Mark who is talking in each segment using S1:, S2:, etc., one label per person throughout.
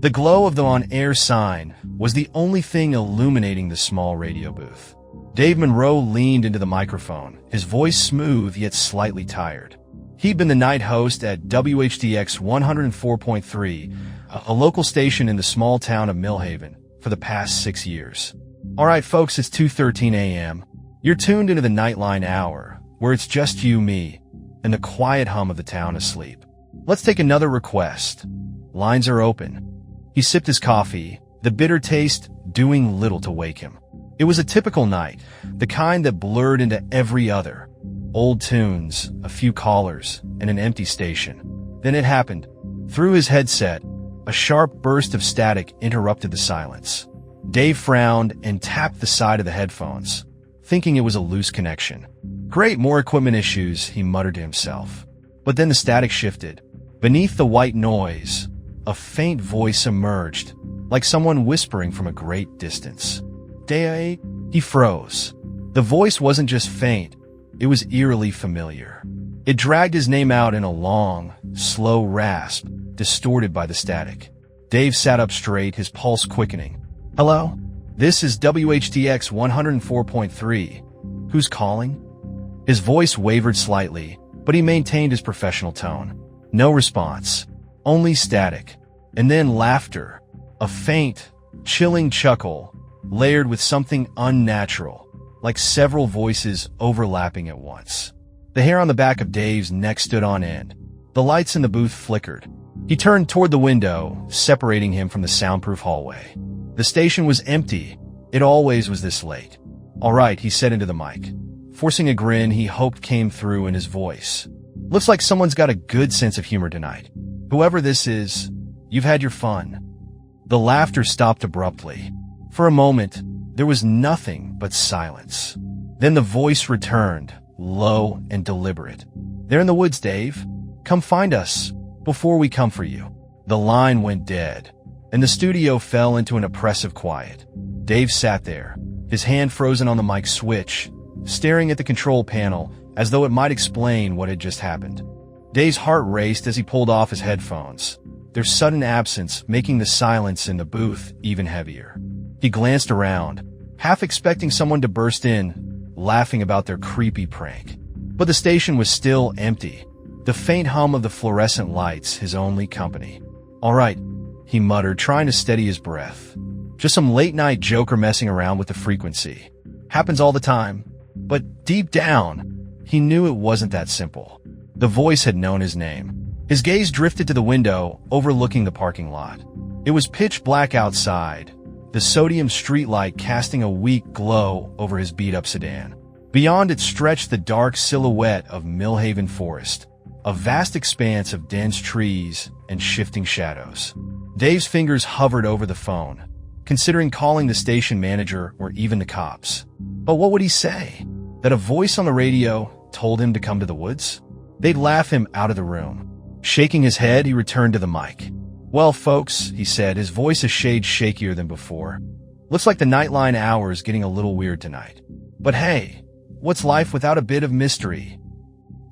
S1: The glow of the on-air sign was the only thing illuminating the small radio booth. Dave Monroe leaned into the microphone, his voice smooth yet slightly tired. He'd been the night host at WHDX 104.3, a local station in the small town of Millhaven, for the past 6 years. All right, folks, it's 2:13 a.m. You're tuned into the Nightline Hour, where it's just you, me, and the quiet hum of the town asleep. Let's take another request. Lines are open. He sipped his coffee, the bitter taste doing little to wake him. It was a typical night, the kind that blurred into every other. Old tunes, a few callers, and an empty station. Then it happened. Through his headset, a sharp burst of static interrupted the silence. Dave frowned and tapped the side of the headphones, thinking it was a loose connection. Great, more equipment issues, he muttered to himself. But then the static shifted. Beneath the white noise, a faint voice emerged, like someone whispering from a great distance. Dave, he froze. The voice wasn't just faint, it was eerily familiar. It dragged his name out in a long, slow rasp, distorted by the static. Dave sat up straight, his pulse quickening. Hello? This is WHDX 104.3. Who's calling? His voice wavered slightly, but he maintained his professional tone. No response. Only static. And then laughter. A faint, chilling chuckle, layered with something unnatural, like several voices overlapping at once. The hair on the back of Dave's neck stood on end. The lights in the booth flickered. He turned toward the window, separating him from the soundproof hallway. The station was empty. It always was this late. All right, he said into the mic, forcing a grin he hoped came through in his voice. Looks like someone's got a good sense of humor tonight. Whoever this is, you've had your fun. The laughter stopped abruptly. For a moment, there was nothing but silence. Then the voice returned, low and deliberate. They're in the woods, Dave. Come find us before we come for you. The line went dead, and the studio fell into an oppressive quiet. Dave sat there, his hand frozen on the mic switch, staring at the control panel as though it might explain what had just happened. Dave's heart raced as he pulled off his headphones, their sudden absence making the silence in the booth even heavier. He glanced around, half expecting someone to burst in, laughing about their creepy prank. But the station was still empty, the faint hum of the fluorescent lights his only company. All right, he muttered, trying to steady his breath. Just some late-night joker messing around with the frequency. Happens all the time. But deep down, he knew it wasn't that simple. The voice had known his name. His gaze drifted to the window overlooking the parking lot. It was pitch black outside, the sodium streetlight casting a weak glow over his beat-up sedan. Beyond it stretched the dark silhouette of Millhaven Forest, a vast expanse of dense trees and shifting shadows. Dave's fingers hovered over the phone, considering calling the station manager or even the cops. But what would he say? That a voice on the radio told him to come to the woods? They'd laugh him out of the room. Shaking his head, he returned to the mic. Well, folks, he said, his voice a shade shakier than before. Looks like the Nightline Hour is getting a little weird tonight. But hey, what's life without a bit of mystery?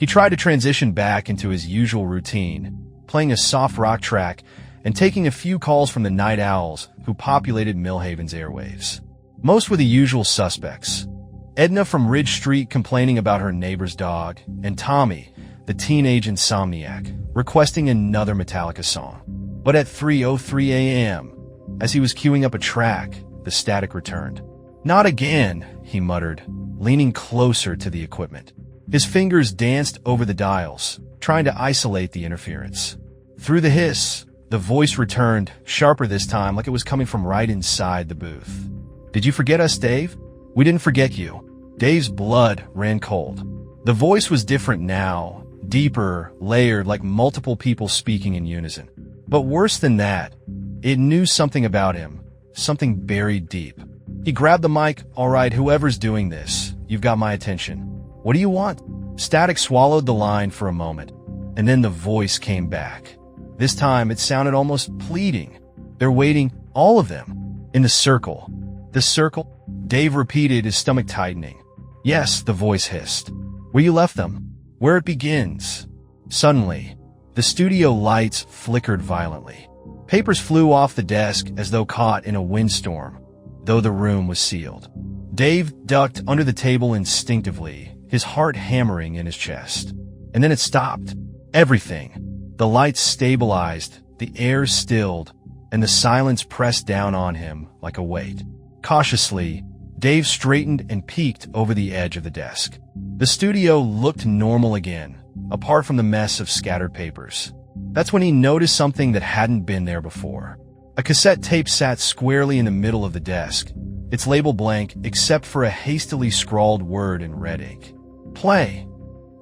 S1: He tried to transition back into his usual routine, playing a soft rock track and taking a few calls from the night owls who populated Millhaven's airwaves. Most were the usual suspects. Edna from Ridge Street complaining about her neighbor's dog, and Tommy, the teenage insomniac, requesting another Metallica song. But at 3:03 a.m., as he was queuing up a track, the static returned. Not again, he muttered, leaning closer to the equipment. His fingers danced over the dials, trying to isolate the interference. Through the hiss, the voice returned, sharper this time, like it was coming from right inside the booth. Did you forget us, Dave? We didn't forget you. Dave's blood ran cold. The voice was different now, deeper, layered, like multiple people speaking in unison. But worse than that, it knew something about him, something buried deep. He grabbed the mic. All right, whoever's doing this, you've got my attention. What do you want? Static swallowed the line for a moment, and then the voice came back. This time it sounded almost pleading. They're waiting, all of them, in the circle. The circle? Dave repeated, his stomach tightening. Yes, the voice hissed. Where you left them? Where it begins. Suddenly, the studio lights flickered violently. Papers flew off the desk as though caught in a windstorm, though the room was sealed. Dave ducked under the table instinctively, his heart hammering in his chest. And then it stopped. Everything. The lights stabilized, the air stilled, and the silence pressed down on him like a weight. Cautiously, Dave straightened and peeked over the edge of the desk. The studio looked normal again, apart from the mess of scattered papers. That's when he noticed something that hadn't been there before. A cassette tape sat squarely in the middle of the desk, its label blank except for a hastily scrawled word in red ink. Play.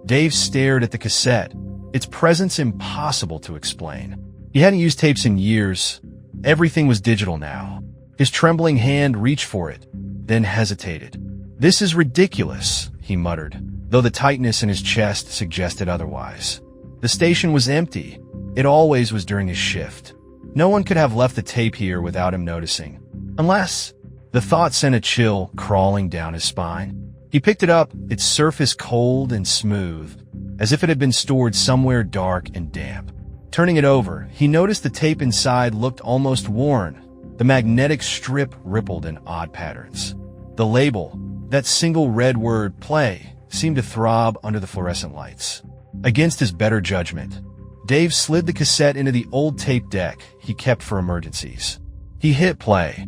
S1: Dave stared at the cassette, its presence impossible to explain. He hadn't used tapes in years. Everything was digital now. His trembling hand reached for it, then hesitated. This is ridiculous, he muttered, though the tightness in his chest suggested otherwise. The station was empty. It always was during his shift. No one could have left the tape here without him noticing. Unless... The thought sent a chill crawling down his spine. He picked it up, its surface cold and smooth, as if it had been stored somewhere dark and damp. Turning it over, he noticed the tape inside looked almost worn. The magnetic strip rippled in odd patterns. The label, that single red word, play, seemed to throb under the fluorescent lights. Against his better judgment, Dave slid the cassette into the old tape deck he kept for emergencies. He hit play.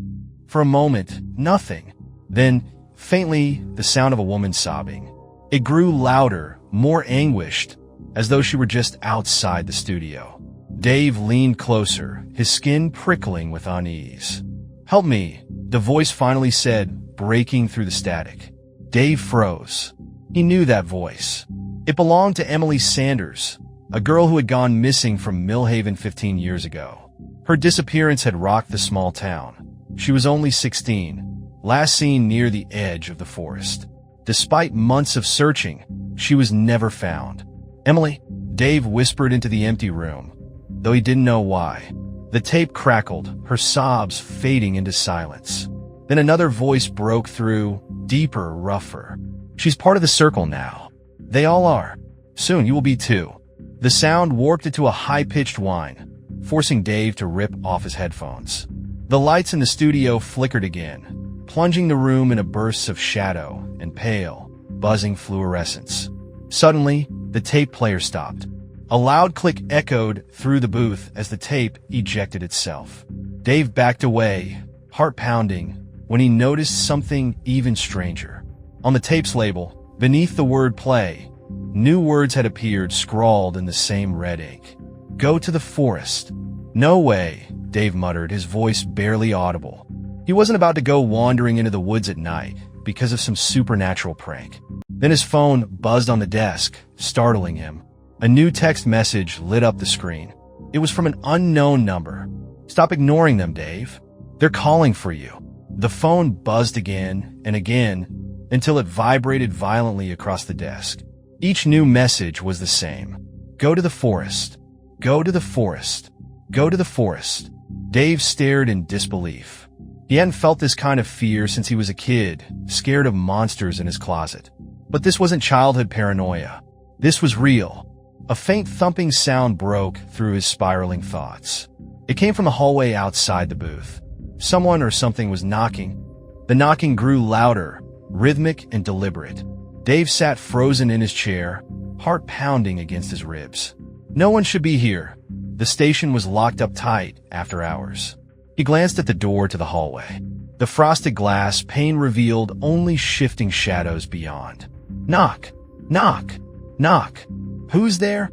S1: For a moment, nothing. Then, faintly, the sound of a woman sobbing. It grew louder, more anguished, as though she were just outside the studio. Dave leaned closer, his skin prickling with unease. Help me, the voice finally said, breaking through the static. Dave froze. He knew that voice. It belonged to Emily Sanders, a girl who had gone missing from Millhaven 15 years ago. Her disappearance had rocked the small town. She was only 16, last seen near the edge of the forest. Despite months of searching, she was never found. Emily, Dave whispered into the empty room, though he didn't know why. The tape crackled, her sobs fading into silence. Then another voice broke through, deeper, rougher. She's part of the circle now. They all are. Soon you will be too. The sound warped it to a high-pitched whine, forcing Dave to rip off his headphones. The lights in the studio flickered again, plunging the room in a burst of shadow and pale, buzzing fluorescence. Suddenly, the tape player stopped. A loud click echoed through the booth as the tape ejected itself. Dave backed away, heart pounding, when he noticed something even stranger. On the tape's label, beneath the word play, new words had appeared scrawled in the same red ink. Go to the forest. No way, Dave muttered, his voice barely audible. He wasn't about to go wandering into the woods at night because of some supernatural prank. Then his phone buzzed on the desk, startling him. A new text message lit up the screen. It was from an unknown number. Stop ignoring them, Dave. They're calling for you. The phone buzzed again and again until it vibrated violently across the desk. Each new message was the same. Go to the forest. Go to the forest. Go to the forest. Dave stared in disbelief. He hadn't felt this kind of fear since he was a kid, scared of monsters in his closet. But this wasn't childhood paranoia. This was real. A faint thumping sound broke through his spiraling thoughts. It came from the hallway outside the booth. Someone or something was knocking. The knocking grew louder, rhythmic and deliberate. Dave sat frozen in his chair, heart pounding against his ribs. No one should be here. The station was locked up tight after hours. He glanced at the door to the hallway. The frosted glass pane revealed only shifting shadows beyond. Knock! Knock! Knock! Who's there?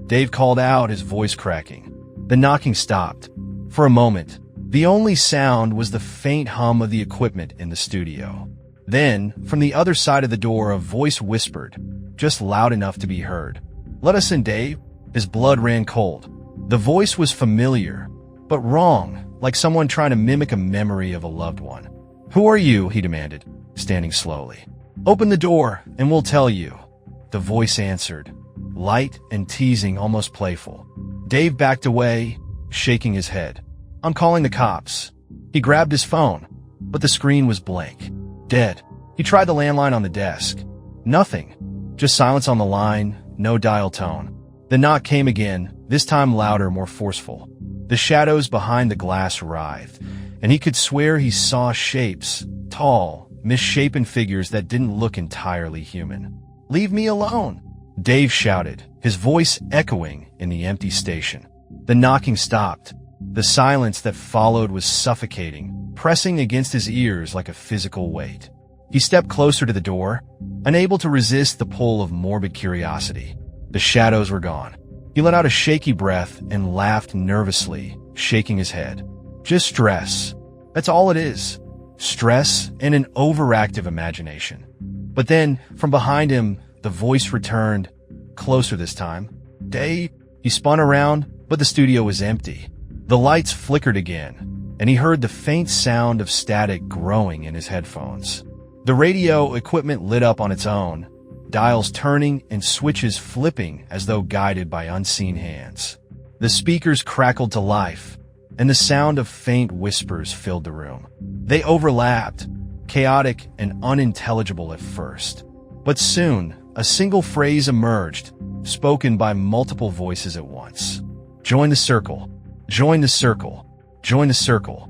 S1: Dave called out, his voice cracking. The knocking stopped. For a moment, the only sound was the faint hum of the equipment in the studio. Then, from the other side of the door, a voice whispered, just loud enough to be heard. Let us in, Dave. His blood ran cold. The voice was familiar, but wrong, like someone trying to mimic a memory of a loved one. Who are you? He demanded, standing slowly. Open the door, and we'll tell you. The voice answered, light and teasing, almost playful. Dave backed away, shaking his head. I'm calling the cops. He grabbed his phone, but the screen was blank. Dead. He tried the landline on the desk. Nothing. Just silence on the line, no dial tone. The knock came again, this time louder, more forceful. The shadows behind the glass writhed, and he could swear he saw shapes, tall, misshapen figures that didn't look entirely human. "Leave me alone!" Dave shouted, his voice echoing in the empty station. The knocking stopped. The silence that followed was suffocating, pressing against his ears like a physical weight. He stepped closer to the door, unable to resist the pull of morbid curiosity. The shadows were gone. He let out a shaky breath and laughed nervously, shaking his head. Just stress. That's all it is. Stress and an overactive imagination. But then, from behind him, the voice returned, closer this time. "Dave?" He spun around, but the studio was empty. The lights flickered again, and he heard the faint sound of static growing in his headphones. The radio equipment lit up on its own, dials turning and switches flipping as though guided by unseen hands. The speakers crackled to life, and the sound of faint whispers filled the room. They overlapped, chaotic and unintelligible at first. But soon, a single phrase emerged, spoken by multiple voices at once. "Join the circle. Join the circle. Join the circle."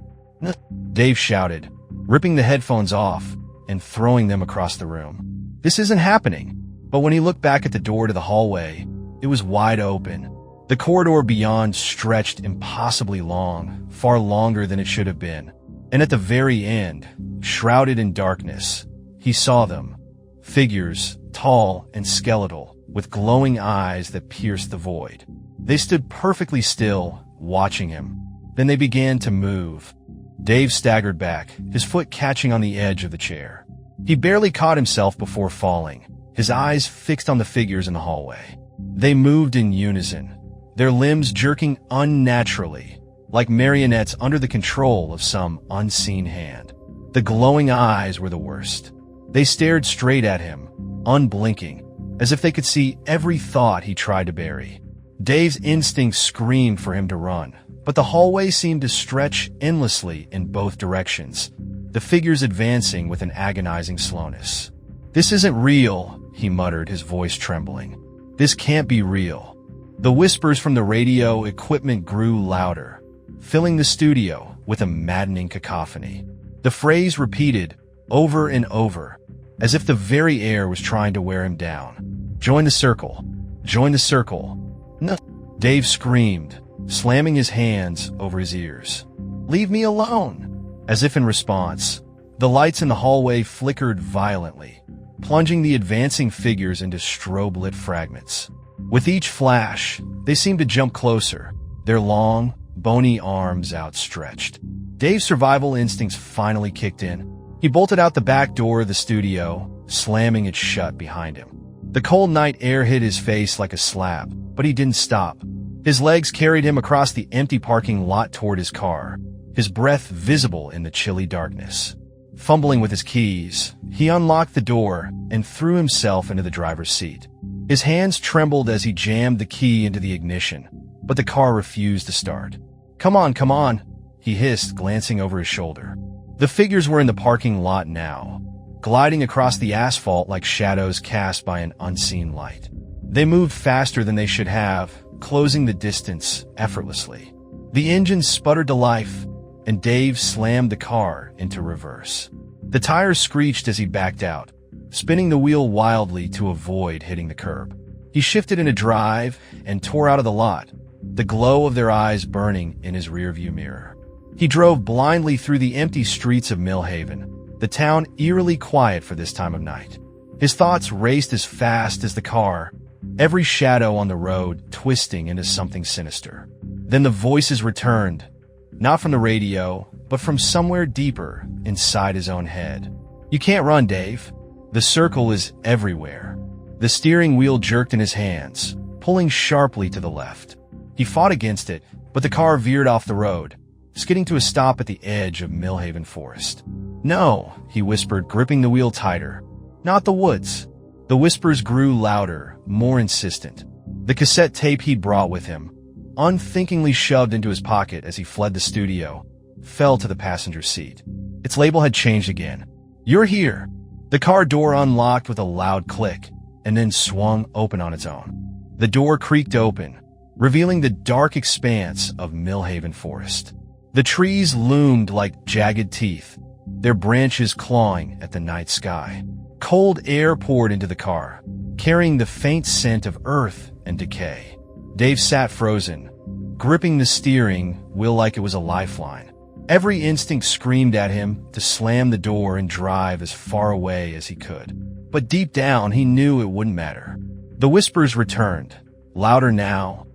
S1: Dave shouted, ripping the headphones off and throwing them across the room. This isn't happening. But when he looked back at the door to the hallway, it was wide open. The corridor beyond stretched impossibly long, far longer than it should have been. And at the very end, shrouded in darkness, he saw them. Figures, tall and skeletal, with glowing eyes that pierced the void. They stood perfectly still, watching him. Then they began to move. Dave staggered back, his foot catching on the edge of the chair. He barely caught himself before falling, his eyes fixed on the figures in the hallway. They moved in unison, their limbs jerking unnaturally, like marionettes under the control of some unseen hand. The glowing eyes were the worst. They stared straight at him, unblinking, as if they could see every thought he tried to bury. Dave's instincts screamed for him to run, but the hallway seemed to stretch endlessly in both directions, the figures advancing with an agonizing slowness. "This isn't real," he muttered, his voice trembling. "This can't be real." The whispers from the radio equipment grew louder, filling the studio with a maddening cacophony. The phrase repeated over and over, as if the very air was trying to wear him down. "Join the circle. Join the circle." "No!" Dave screamed, slamming his hands over his ears. "Leave me alone!" As if in response, the lights in the hallway flickered violently, plunging the advancing figures into strobe-lit fragments. With each flash, they seemed to jump closer, their long, bony arms outstretched. Dave's survival instincts finally kicked in. He bolted out the back door of the studio, slamming it shut behind him. The cold night air hit his face like a slap, but he didn't stop. His legs carried him across the empty parking lot toward his car, his breath visible in the chilly darkness. Fumbling with his keys, he unlocked the door and threw himself into the driver's seat. His hands trembled as he jammed the key into the ignition, but the car refused to start. Come on," he hissed, glancing over his shoulder. The figures were in the parking lot now, gliding across the asphalt like shadows cast by an unseen light. They moved faster than they should have, closing the distance effortlessly. The engine sputtered to life, and Dave slammed the car into reverse. The tires screeched as he backed out, spinning the wheel wildly to avoid hitting the curb. He shifted into drive and tore out of the lot, the glow of their eyes burning in his rearview mirror. He drove blindly through the empty streets of Millhaven, the town eerily quiet for this time of night. His thoughts raced as fast as the car, every shadow on the road twisting into something sinister. Then the voices returned, not from the radio, but from somewhere deeper inside his own head. "You can't run, Dave. The circle is everywhere." The steering wheel jerked in his hands, pulling sharply to the left. He fought against it, but the car veered off the road, skidding to a stop at the edge of Millhaven Forest. "No," he whispered, gripping the wheel tighter. "Not the woods." The whispers grew louder, more insistent. The cassette tape he'd brought with him, unthinkingly shoved into his pocket as he fled the studio, fell to the passenger seat. Its label had changed again. "You're here." The car door unlocked with a loud click, and then swung open on its own. The door creaked open, revealing the dark expanse of Millhaven Forest. The trees loomed like jagged teeth, their branches clawing at the night sky. Cold air poured into the car, carrying the faint scent of earth and decay. Dave sat frozen, gripping the steering wheel like it was a lifeline. Every instinct screamed at him to slam the door and drive as far away as he could. But deep down, he knew it wouldn't matter. The whispers returned, louder now,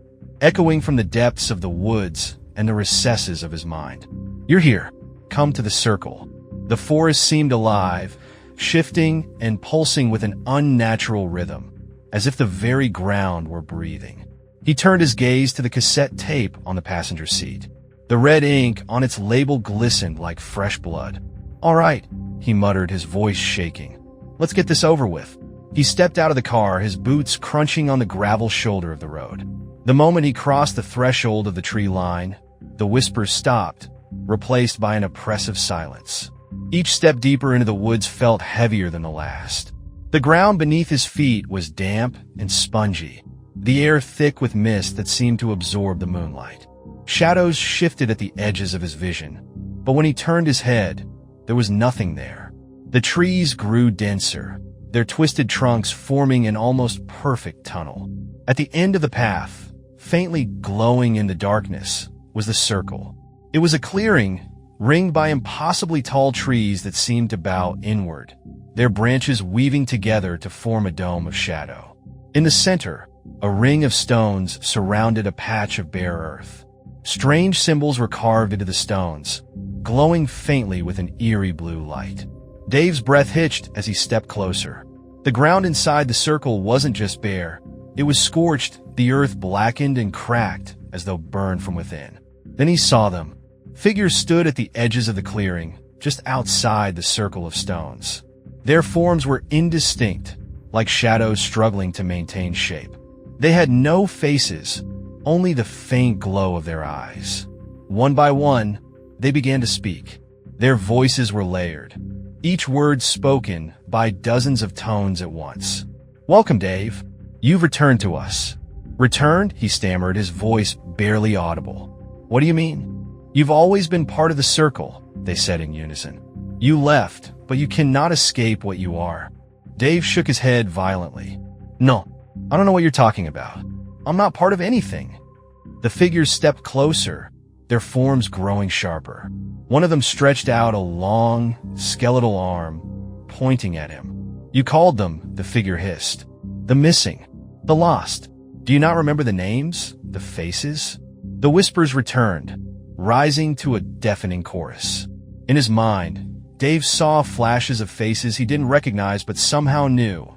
S1: echoing from the depths of the woods and the recesses of his mind. "You're here. Come to the circle." The forest seemed alive, shifting and pulsing with an unnatural rhythm, as if the very ground were breathing. He turned his gaze to the cassette tape on the passenger seat. The red ink on its label glistened like fresh blood. "All right," he muttered, his voice shaking. "Let's get this over with." He stepped out of the car, his boots crunching on the gravel shoulder of the road. The moment he crossed the threshold of the tree line, the whispers stopped, replaced by an oppressive silence. Each step deeper into the woods felt heavier than the last. The ground beneath his feet was damp and spongy, the air thick with mist that seemed to absorb the moonlight. Shadows shifted at the edges of his vision, but when he turned his head, there was nothing there. The trees grew denser, their twisted trunks forming an almost perfect tunnel. At the end of the path, faintly glowing in the darkness, was the circle. It was a clearing, ringed by impossibly tall trees that seemed to bow inward, their branches weaving together to form a dome of shadow. In the center, a ring of stones surrounded a patch of bare earth. Strange symbols were carved into the stones, glowing faintly with an eerie blue light. Dave's breath hitched as he stepped closer. The ground inside the circle wasn't just bare. It was scorched, the earth blackened and cracked as though burned from within. Then he saw them. Figures stood at the edges of the clearing, just outside the circle of stones. Their forms were indistinct, like shadows struggling to maintain shape. They had no faces, only the faint glow of their eyes. One by one, they began to speak. Their voices were layered, each word spoken by dozens of tones at once. "Welcome, Dave. You've returned to us." "Returned?" he stammered, his voice barely audible. "What do you mean?" "You've always been part of the circle," they said in unison. "You left, but you cannot escape what you are." Dave shook his head violently. "No, I don't know what you're talking about. I'm not part of anything." The figures stepped closer, their forms growing sharper. One of them stretched out a long, skeletal arm, pointing at him. "You called them," the figure hissed. "The missing, the lost. Do you not remember the names, the faces?" The whispers returned, rising to a deafening chorus. In his mind, Dave saw flashes of faces he didn't recognize but somehow knew.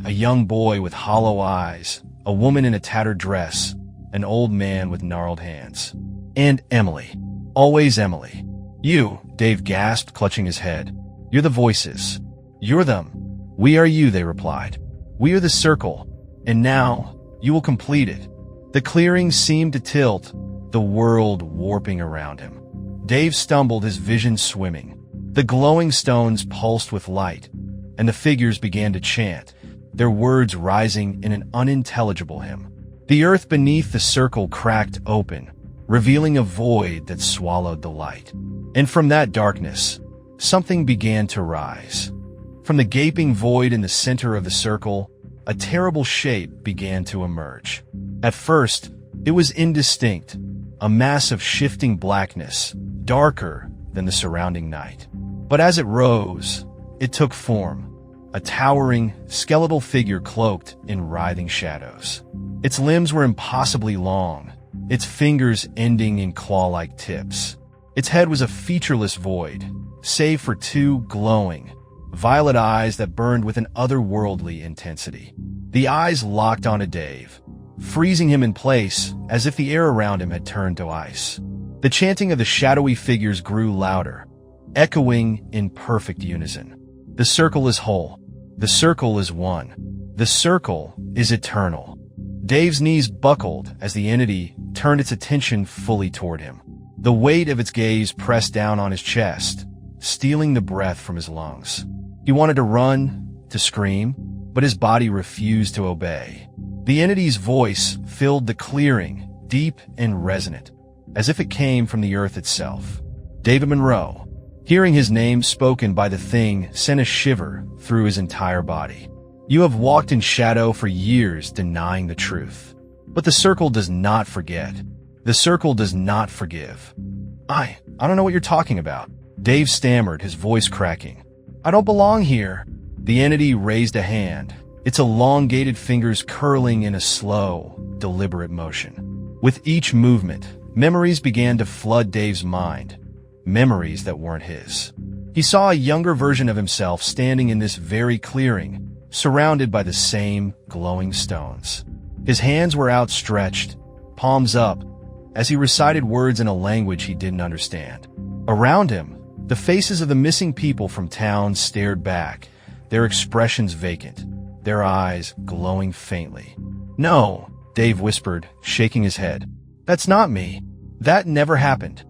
S1: A young boy with hollow eyes, a woman in a tattered dress, an old man with gnarled hands. And Emily. Always Emily. "You," Dave gasped, clutching his head. "You're the voices. You're them." "We are you," they replied. "We are the circle, and now you will complete it." The clearing seemed to tilt, the world warping around him. Dave stumbled, his vision swimming. The glowing stones pulsed with light, and the figures began to chant, their words rising in an unintelligible hymn. The earth beneath the circle cracked open, revealing a void that swallowed the light. And from that darkness, something began to rise. From the gaping void in the center of the circle, a terrible shape began to emerge. At first, it was indistinct, a mass of shifting blackness, darker than the surrounding night. But as it rose, it took form, a towering, skeletal figure cloaked in writhing shadows. Its limbs were impossibly long, its fingers ending in claw-like tips. Its head was a featureless void, save for two glowing, violet eyes that burned with an otherworldly intensity. The eyes locked onto Dave, freezing him in place as if the air around him had turned to ice. The chanting of the shadowy figures grew louder, echoing in perfect unison. The circle is whole. The circle is one. The circle is eternal. Dave's knees buckled as the entity turned its attention fully toward him. The weight of its gaze pressed down on his chest, stealing the breath from his lungs. He wanted to run, to scream, but his body refused to obey. The entity's voice filled the clearing, deep and resonant, as if it came from the earth itself. David Monroe. Hearing his name spoken by the thing sent a shiver through his entire body. You have walked in shadow for years denying the truth. But the circle does not forget. The circle does not forgive. I don't know what you're talking about. Dave stammered, his voice cracking. I don't belong here. The entity raised a hand, its elongated fingers curling in a slow, deliberate motion. With each movement, memories began to flood Dave's mind, memories that weren't his. He saw a younger version of himself standing in this very clearing, surrounded by the same glowing stones. His hands were outstretched, palms up, as he recited words in a language he didn't understand. Around him, the faces of the missing people from town stared back, their expressions vacant, their eyes glowing faintly. No, Dave whispered, shaking his head. That's not me. That never happened.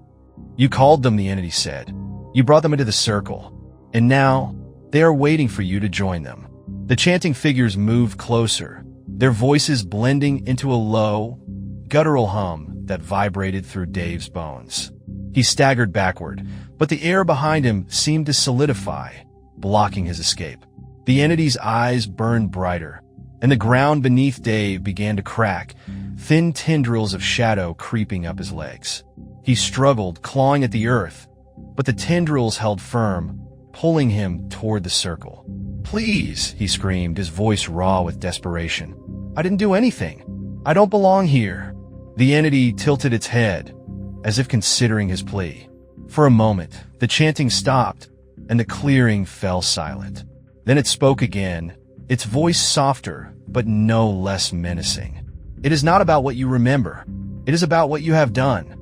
S1: You called them, the entity said. You brought them into the circle, and now they are waiting for you to join them. The chanting figures moved closer, their voices blending into a low, guttural hum that vibrated through Dave's bones. He staggered backward, but the air behind him seemed to solidify, blocking his escape. The entity's eyes burned brighter, and the ground beneath Dave began to crack, thin tendrils of shadow creeping up his legs. He struggled, clawing at the earth, but the tendrils held firm, pulling him toward the circle. Please, he screamed, his voice raw with desperation. I didn't do anything. I don't belong here. The entity tilted its head, as if considering his plea. For a moment, the chanting stopped, and the clearing fell silent. Then it spoke again, its voice softer, but no less menacing. It is not about what you remember. It is about what you have done.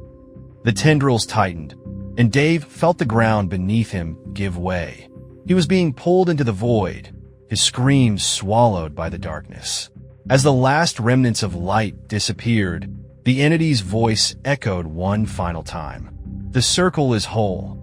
S1: The tendrils tightened, and Dave felt the ground beneath him give way. He was being pulled into the void, his screams swallowed by the darkness. As the last remnants of light disappeared, the entity's voice echoed one final time. The circle is whole.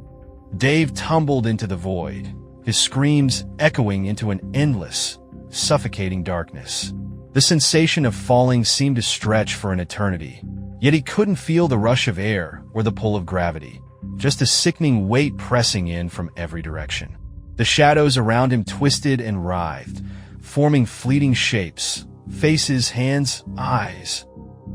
S1: Dave tumbled into the void, his screams echoing into an endless, suffocating darkness. The sensation of falling seemed to stretch for an eternity, yet he couldn't feel the rush of air or the pull of gravity, just a sickening weight pressing in from every direction. The shadows around him twisted and writhed, forming fleeting shapes, faces, hands, eyes,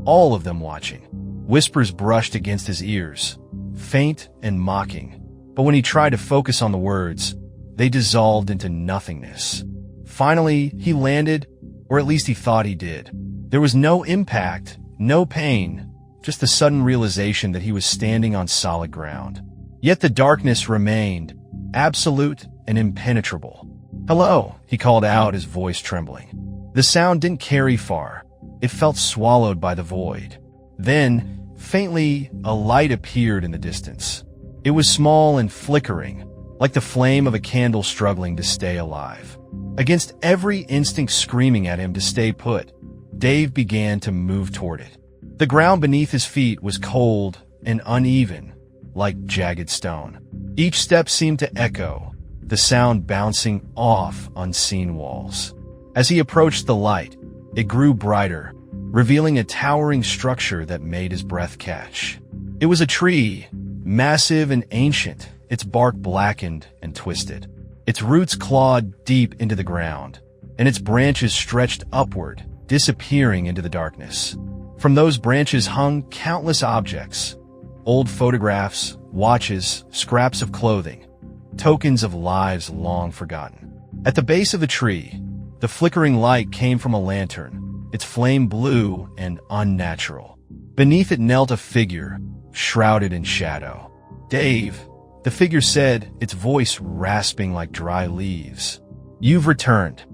S1: all of them watching. Whispers brushed against his ears, faint and mocking, but when he tried to focus on the words, they dissolved into nothingness. Finally, he landed, or at least he thought he did. There was no impact, no pain, just the sudden realization that he was standing on solid ground. Yet the darkness remained, absolute and impenetrable. Hello, he called out, his voice trembling. The sound didn't carry far. It felt swallowed by the void. Then, faintly, a light appeared in the distance. It was small and flickering, like the flame of a candle struggling to stay alive. Against every instinct screaming at him to stay put, Dave began to move toward it. The ground beneath his feet was cold and uneven, like jagged stone. Each step seemed to echo, the sound bouncing off unseen walls. As he approached the light, it grew brighter, revealing a towering structure that made his breath catch. It was a tree, massive and ancient, its bark blackened and twisted. Its roots clawed deep into the ground, and its branches stretched upward, disappearing into the darkness. From those branches hung countless objects, old photographs, watches, scraps of clothing, tokens of lives long forgotten. At the base of the tree, the flickering light came from a lantern, its flame blue and unnatural. Beneath it knelt a figure, shrouded in shadow. Dave, the figure said, its voice rasping like dry leaves. You've returned.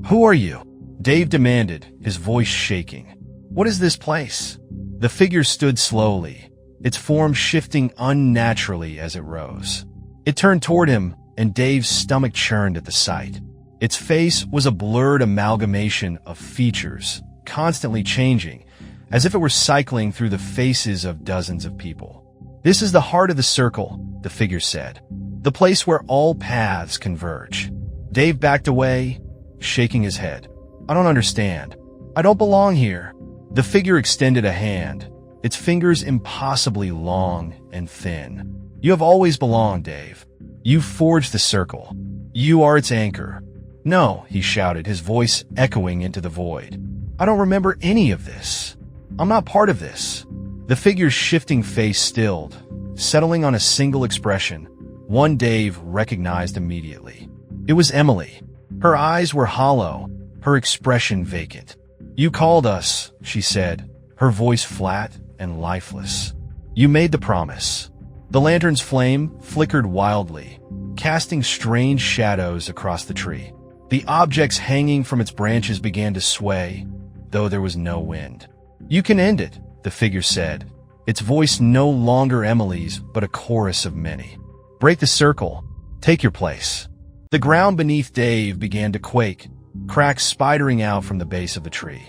S1: Who are you? Dave demanded, his voice shaking. What is this place? The figure stood slowly, its form shifting unnaturally as it rose. It turned toward him, and Dave's stomach churned at the sight. Its face was a blurred amalgamation of features, constantly changing, as if it were cycling through the faces of dozens of people. This is the heart of the circle, the figure said, the place where all paths converge. Dave backed away, shaking his head. I don't understand. I don't belong here. The figure extended a hand, its fingers impossibly long and thin. "You have always belonged, Dave. You forged the circle. You are its anchor." "No," he shouted, his voice echoing into the void. "I don't remember any of this. I'm not part of this." The figure's shifting face stilled, settling on a single expression, one Dave recognized immediately. It was Emily. Her eyes were hollow, her expression vacant. "You called us," she said, her voice flat and lifeless. "You made the promise." The lantern's flame flickered wildly, casting strange shadows across the tree. The objects hanging from its branches began to sway, though there was no wind. "You can end it," the figure said, its voice no longer Emily's but a chorus of many. "Break the circle. Take your place." The ground beneath Dave began to quake, cracks spidering out from the base of the tree.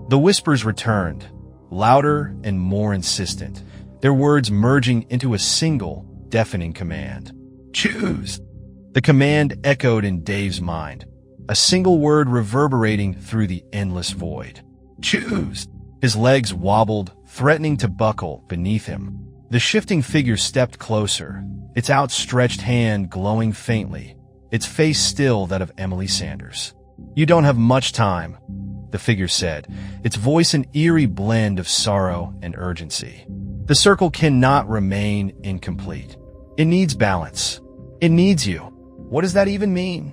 S1: The whispers returned, louder and more insistent, their words merging into a single, deafening command. "Choose!" The command echoed in Dave's mind, a single word reverberating through the endless void. "Choose!" His legs wobbled, threatening to buckle beneath him. The shifting figure stepped closer, its outstretched hand glowing faintly, its face still that of Emily Sanders. "You don't have much time," the figure said, its voice an eerie blend of sorrow and urgency. "The circle cannot remain incomplete. It needs balance. It needs you." "What does that even mean?"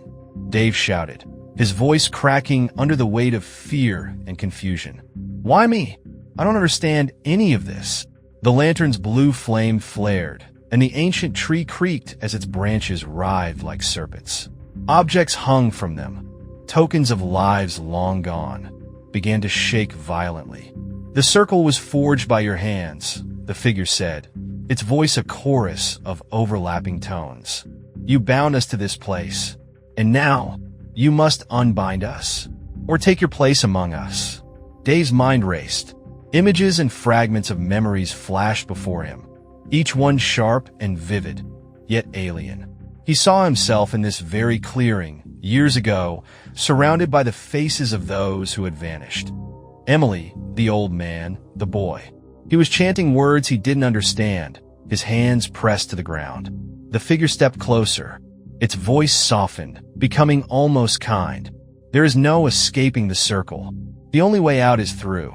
S1: Dave shouted, his voice cracking under the weight of fear and confusion. "Why me? I don't understand any of this." The lantern's blue flame flared, and the ancient tree creaked as its branches writhed like serpents. Objects hung from them, tokens of lives long gone, began to shake violently. "The circle was forged by your hands," the figure said, its voice a chorus of overlapping tones. "You bound us to this place, and now you must unbind us, or take your place among us." Dave's mind raced. Images and fragments of memories flashed before him, each one sharp and vivid, yet alien. He saw himself in this very clearing, years ago, surrounded by the faces of those who had vanished. Emily, the old man, the boy. He was chanting words he didn't understand, his hands pressed to the ground. The figure stepped closer, its voice softened, becoming almost kind. "There is no escaping the circle. The only way out is through."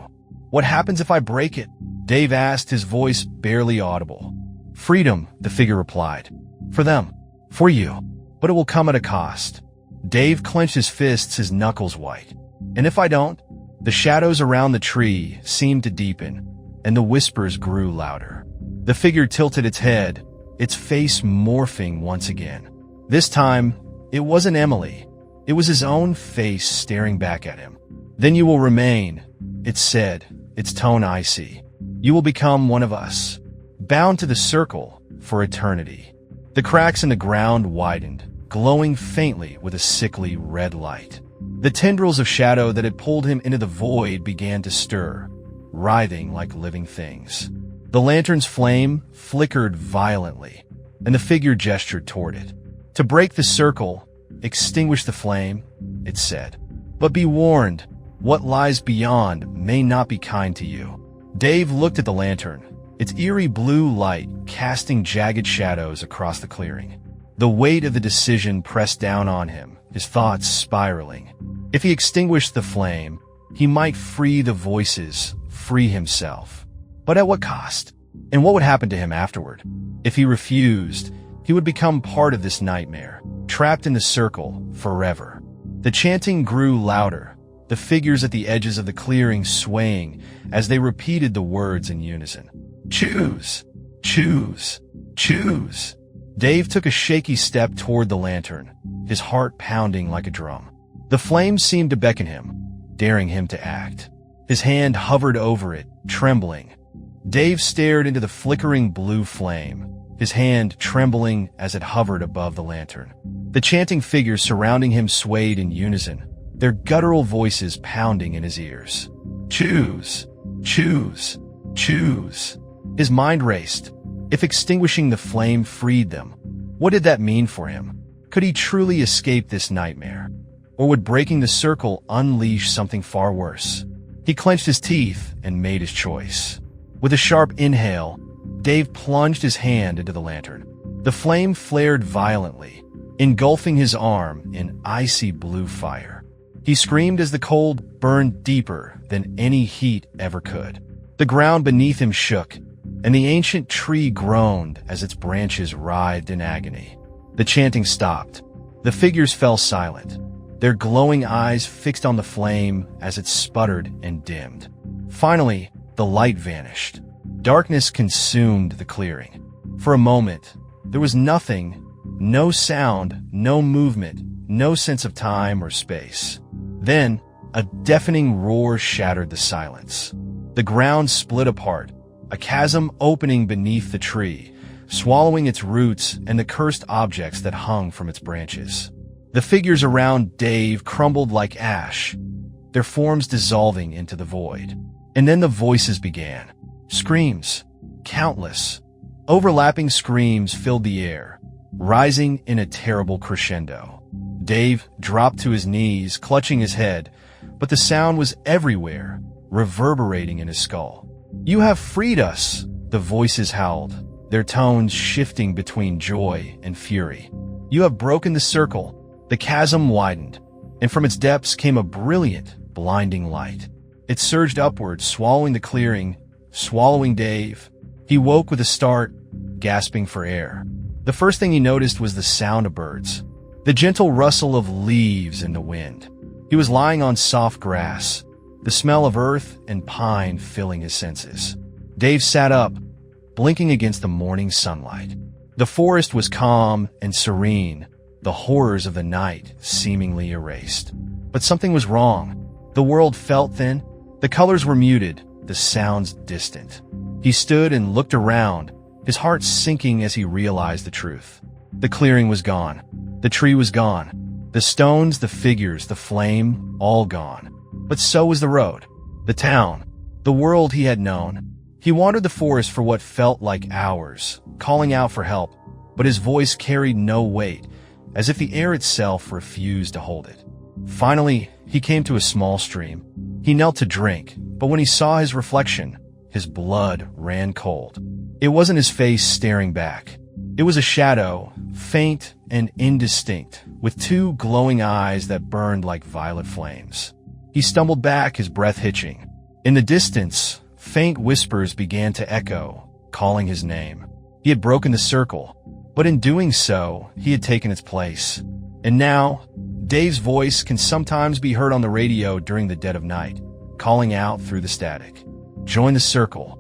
S1: "What happens if I break it?" Dave asked, his voice barely audible. "Freedom," the figure replied. "For them. For you. But it will come at a cost." Dave clenched his fists, his knuckles white. "And if I don't?" The shadows around the tree seemed to deepen, and the whispers grew louder. The figure tilted its head, its face morphing once again. This time, it wasn't Emily. It was his own face staring back at him. "Then you will remain," it said, its tone icy. "You will become one of us, bound to the circle for eternity." The cracks in the ground widened, glowing faintly with a sickly red light. The tendrils of shadow that had pulled him into the void began to stir, writhing like living things. The lantern's flame flickered violently, and the figure gestured toward it. "To break the circle, extinguish the flame," it said. "But be warned, what lies beyond may not be kind to you." Dave looked at the lantern, its eerie blue light casting jagged shadows across the clearing. The weight of the decision pressed down on him, his thoughts spiraling. If he extinguished the flame, he might free the voices, free himself. But at what cost? And what would happen to him afterward? If he refused, he would become part of this nightmare, trapped in the circle forever. The chanting grew louder, the figures at the edges of the clearing swaying as they repeated the words in unison. "Choose! Choose! Choose!" Dave took a shaky step toward the lantern, his heart pounding like a drum. The flame seemed to beckon him, daring him to act. His hand hovered over it, trembling. Dave stared into the flickering blue flame, his hand trembling as it hovered above the lantern. The chanting figures surrounding him swayed in unison, their guttural voices pounding in his ears. "Choose! Choose! Choose!" His mind raced. If extinguishing the flame freed them, what did that mean for him? Could he truly escape this nightmare? Or would breaking the circle unleash something far worse? He clenched his teeth and made his choice. With a sharp inhale, Dave plunged his hand into the lantern. The flame flared violently, engulfing his arm in icy blue fire. He screamed as the cold burned deeper than any heat ever could. The ground beneath him shook, and the ancient tree groaned as its branches writhed in agony. The chanting stopped. The figures fell silent, their glowing eyes fixed on the flame as it sputtered and dimmed. Finally, the light vanished. Darkness consumed the clearing. For a moment, there was nothing, no sound, no movement, no sense of time or space. Then, a deafening roar shattered the silence. The ground split apart, a chasm opening beneath the tree, swallowing its roots and the cursed objects that hung from its branches. The figures around Dave crumbled like ash, their forms dissolving into the void. And then the voices began. Screams, countless, overlapping screams filled the air, rising in a terrible crescendo. Dave dropped to his knees, clutching his head, but the sound was everywhere, reverberating in his skull. "You have freed us," the voices howled, their tones shifting between joy and fury. "You have broken the circle." The chasm widened, and from its depths came a brilliant, blinding light. It surged upward, swallowing the clearing, swallowing Dave. He woke with a start, gasping for air. The first thing he noticed was the sound of birds, the gentle rustle of leaves in the wind. He was lying on soft grass, the smell of earth and pine filling his senses. Dave sat up, blinking against the morning sunlight. The forest was calm and serene, the horrors of the night seemingly erased. But something was wrong. The world felt thin, the colors were muted, the sounds distant. He stood and looked around, his heart sinking as he realized the truth. The clearing was gone. The tree was gone. The stones, the figures, the flame, all gone. But so was the road, the town, the world he had known. He wandered the forest for what felt like hours, calling out for help, but his voice carried no weight, as if the air itself refused to hold it. Finally, he came to a small stream. He knelt to drink, but when he saw his reflection, his blood ran cold. It wasn't his face staring back. It was a shadow, faint and indistinct, with two glowing eyes that burned like violet flames. He stumbled back, his breath hitching. In the distance, faint whispers began to echo, calling his name. He had broken the circle, but in doing so, he had taken its place. And now, Dave's voice can sometimes be heard on the radio during the dead of night, calling out through the static. Join the circle.